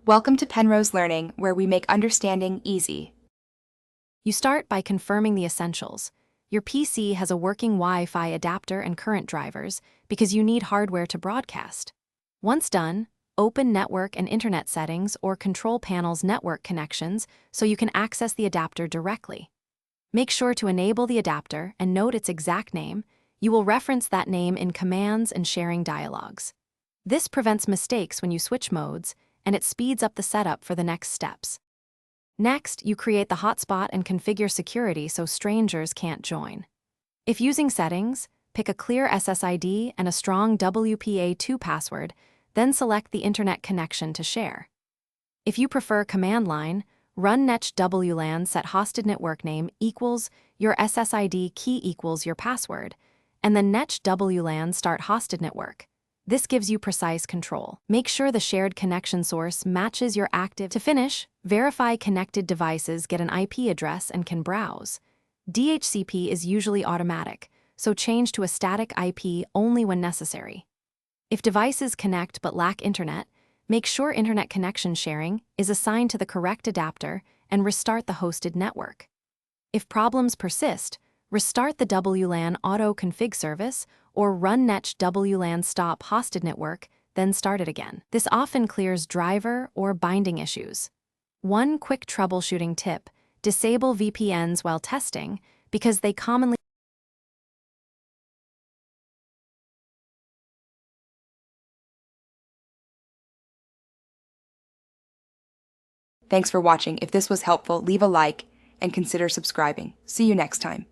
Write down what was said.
Welcome to Penrose Learning, where we make understanding easy. You start by confirming the essentials. Your PC has a working Wi-Fi adapter and current drivers because you need hardware to broadcast. Once done, open Network and Internet Settings or Control Panel's network connections so you can access the adapter directly. Make sure to enable the adapter and note its exact name. You will reference that name in commands and sharing dialogues. This prevents mistakes when you switch modes, and it speeds up the setup for the next steps. Next, you create the hotspot and configure security so strangers can't join. If using settings, pick a clear SSID and a strong WPA2 password, then select the internet connection to share. If you prefer command line, run netwlan set hosted network name equals your SSID key equals your password, and then netwlan start hosted network. This gives you precise control. Make sure the shared connection source matches your active. To finish, verify connected devices get an IP address and can browse. DHCP is usually automatic, so change to a static IP only when necessary. If devices connect but lack internet, make sure internet connection sharing is assigned to the correct adapter and restart the hosted network. If problems persist, restart the WLAN auto-config service or run netwlan stop hosted network, then start it again. This often clears driver or binding issues. One quick troubleshooting tip: disable VPNs while testing because they commonly Thanks for watching. If this was helpful, leave a like and consider subscribing. See you next time.